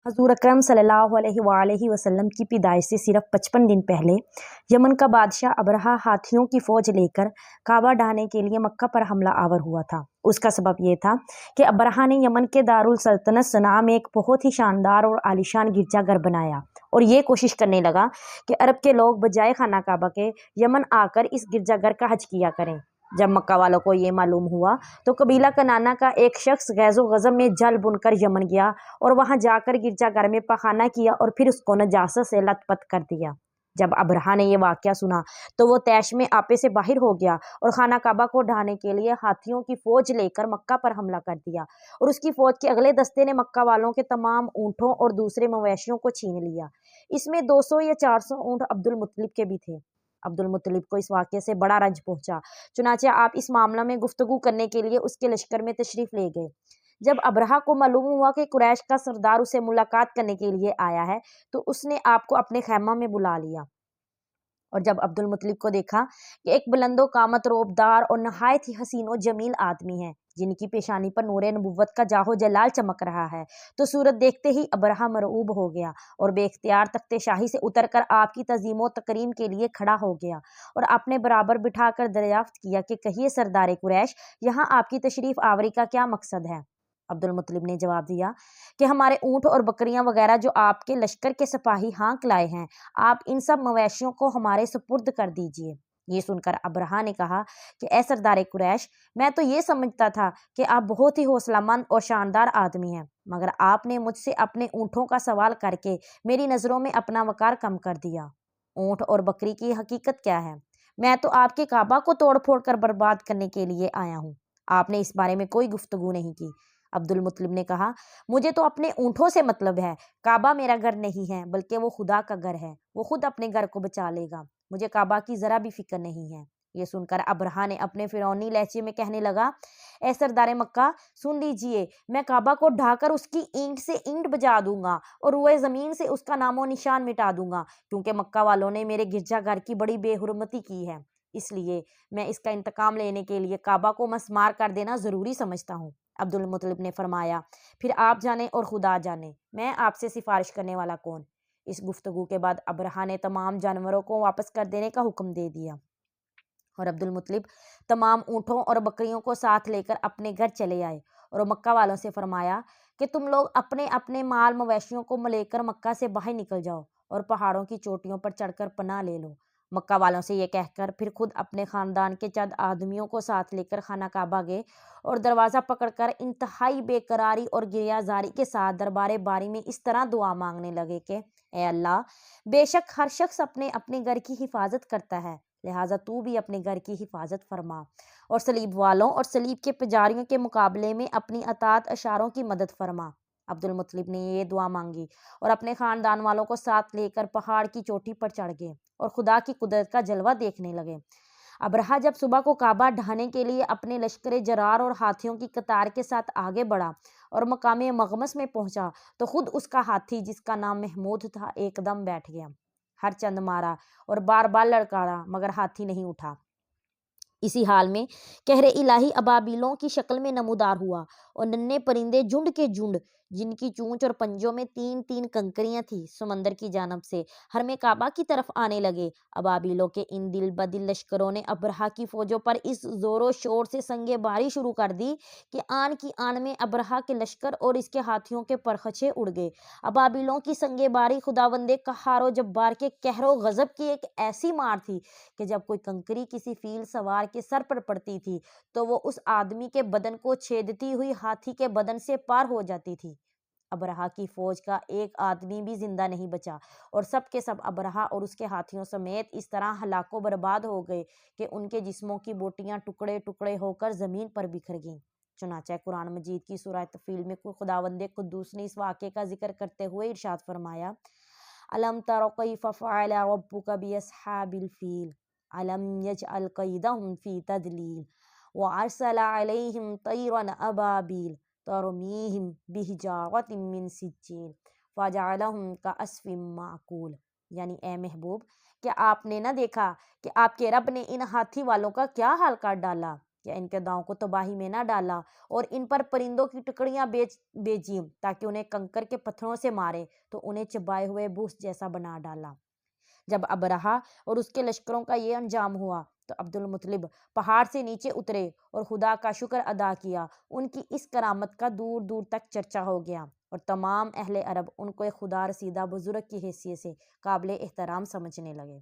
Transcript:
हजूर अकरम सल्लल्लाहु अलैहि वसल्लम की पैदाइश से सिर्फ 55 दिन पहले यमन का बादशाह अबरहा हाथियों की फौज लेकर काबा ढाने के लिए मक्का पर हमला आवर हुआ था। उसका सबब यह था कि अबरहा ने यमन के दारुल सल्तनत सना में एक बहुत ही शानदार और आलीशान गिरजाघर बनाया और ये कोशिश करने लगा कि अरब के लोग बजाय खाना काबा के यमन आकर इस गिरजाघर का हज किया करें। जब मक्का वालों को ये मालूम हुआ तो कबीला कनाना का एक शख्स गैज़ो गज़ब में जल बुनकर यमन गया और वहां जाकर गिरजाघर में पखाना किया और फिर उसको नजासत से लथपथ कर दिया। जब अबरहा ने यह वाकया सुना तो वो तैश में आपे से बाहर हो गया और खाना काबा को ढाने के लिए हाथियों की फौज लेकर मक्का पर हमला कर दिया और उसकी फौज के अगले दस्ते ने मक्का वालों के तमाम ऊँटों और दूसरे मवेशियों को छीन लिया। इसमें 200 या 400 ऊँट अब्दुल मुत्तलिब के भी थे। अब्दुल मुत्तलिब को इस वाक़ये से बड़ा रंज पहुंचा। चुनाचे आप इस मामला में गुफ्तगू करने के लिए उसके लश्कर में तशरीफ ले गए। जब अबरहा को मालूम हुआ कि कुरैश का सरदार उसे मुलाकात करने के लिए आया है तो उसने आपको अपने खैमा में बुला लिया और जब अब्दुल मुत्तलिब को देखा कि एक बुलंदो कामत रोबदार और नहायत ही हसीनो जमील आदमी है जिनकी पेशानी पर नूरे नबुव्वत का जाहो जलाल चमक रहा है तो सूरत देखते ही अबरहा मरऊब हो गया और बेख्तियार तख्ते शाही से उतरकर आपकी तजीमो तकरीम के लिए खड़ा हो गया और अपने बराबर बिठाकर दरियाफ्त किया कि कहिए सरदार कुरैश, यहाँ आपकी तशरीफ आवरी का क्या मकसद है। अब्दुल मुत्तलिब ने जवाब दिया कि हमारे ऊँट और बकरियां वगैरह जो आपके लश्कर के सिपाही हाँक लाए हैं, आप इन सब मवेशियों को हमारे सुपुर्द कर दीजिए। ये सुनकर अबरहा ने कहा कि ए सरदार कुरैश, मैं तो ये समझता था कि आप बहुत ही हौसलामंद और शानदार आदमी हैं, मगर आपने मुझसे अपने ऊँटों का सवाल करके मेरी नज़रों में अपना वकार कम कर दिया। ऊँट और बकरी की हकीकत क्या है? मैं तो आपके काबा को तोड़ फोड़ कर बर्बाद करने के लिए आया हूँ। आपने इस बारे में कोई गुफ्तगू नहीं की। अब्दुल मुत्तलिब ने कहा, मुझे तो अपने ऊँटों से मतलब है। काबा मेरा घर नहीं है बल्कि वो खुदा का घर है। वो खुद अपने घर को बचा लेगा। मुझे काबा की जरा भी फिक्र नहीं है। ये सुनकर अबरहा ने अपने फिरौनी लहजे में कहने लगा, ए सरदार मक्का, सुन लीजिए, मैं काबा को ढाकर उसकी ईंट से ईंट बजा दूंगा और रुए जमीन से उसका नामो निशान मिटा दूंगा, क्योंकि मक्का वालों ने मेरे गिरजाघर की बड़ी बेहुरमती की है। इसलिए मैं इसका इंतकाम लेने के लिए काबा को मसमार कर देना जरूरी समझता हूँ। अब्दुल मुत्तलिब ने फरमाया, फिर आप जाने और खुदा जाने, मैं आपसे सिफारिश करने वाला कौन। इस गुफ्तगू के बाद अबरहा ने तमाम जानवरों को वापस कर देने का हुक्म दे दिया और अब्दुल मुत्तलिब तमाम ऊँटों और बकरियों को साथ लेकर अपने घर चले आए और मक्का वालों से फरमाया कि तुम लोग अपने अपने माल मवेशियों को लेकर मक्का से बाहर निकल जाओ और पहाड़ों की चोटियों पर चढ़कर पनाह ले लो। मक्का वालों से ये कहकर फिर खुद अपने खानदान के चंद आदमियों को साथ लेकर खाना काबा गए और दरवाज़ा पकड़कर इंतहाई बेकरारी और गिरियाजारी के साथ दरबार बारी में इस तरह दुआ मांगने लगे कि ए अल्लाह, बेशक हर शख्स अपने अपने घर की हिफाजत करता है, लिहाजा तू भी अपने घर की हिफाजत फरमा और सलीब वालों और सलीब के पुजारियों के मुकाबले में अपनी अतात अशारों की मदद फरमा। अब्दुल मुत्तलिब ने ये दुआ मांगी और अपने खानदान वालों को साथ लेकर पहाड़ की चोटी पर चढ़ गए और खुदा की कुदरत का जलवा देखने लगे। अबरहा जब सुबह को काबा ढाने के लिए अपने लश्कर जरार और हाथियों की कतार के साथ आगे बढ़ा और मकाम मगमस में पहुंचा तो खुद उसका हाथी, जिसका नाम महमूद था, एकदम बैठ गया। हर चंद मारा और बार बार लड़काड़ा, मगर हाथी नहीं उठा। इसी हाल में कहरे इलाही अबाबिलों की शक्ल में नमूदार हुआ और नन्हे परिंदे झुंड के झुंड, जिनकी चूंच और पंजों में 3-3 कंकरियां थी, समंदर की जानब से हर में काबा की तरफ आने लगे। अबाबिलों के इन दिल बदिल लश्करों ने अबरहा की फौजों पर इस जोरों शोर से संगे बारी शुरू कर दी कि आन की आन में अबरहा के लश्कर और इसके हाथियों के परखचे उड़ गए। अबाबिलों की संगे बारी खुदावंदे कहारो जब्बार के कहरो गजब की एक ऐसी मार थी कि जब कोई कंकरी किसी फील सवार के सर पर पड़ती थी तो वो उस आदमी के बदन को छेदती हुई हाथी के बदन से पार हो जाती थी। अबरहा की फौज का एक आदमी भी जिंदा नहीं बचा और सब के सब अबरहा और उसके हाथियों समेत इस तरह हलाको बर्बाद हो गए कि उनके जिस्मों की बोटियां टुकड़े टुकड़े होकर जमीन पर बिखर गईं। चुनाचे कुरान मजीद की सूरह तफील में खुदावंदे कुद्दूस ने इस वाक़े का जिक्र करते हुए इरशाद फरमाया, अलम तरो कैफ फ़अल रब्बुका बिअस्हाबिल फील अलम यजअल कैदहुम फी तदलील व अरसल अलैहिम तैरन अबाबील तरमीहिम बिहिजारतिन मिन सिज्जील फजअलहुम कअस्फिन माकूल। यानी ए महबूब, क्या आपने न देखा कि आपके रब ने इन हाथी वालों का क्या हाल कर डाला। کہ ان کے داؤں کو تباہی میں نہ ڈالا اور ان پر پرندوں کی ٹکڑیاں بیچی تاکہ انہیں کنکر کے پتھروں سے مارے تو انہیں چبائے ہوئے بوس جیسا بنا ڈالا۔ جب ابرہہ اور اس کے لشکروں کا یہ انجام ہوا تو عبد المطلب پہاڑ سے نیچے اترے اور خدا کا شکر ادا کیا۔ ان کی اس کرامت کا دور دور تک چرچا ہو گیا اور تمام اہل عرب ان کو ایک خدا رسیدہ بزرگ کی حیثیت سے قابل احترام سمجھنے لگے۔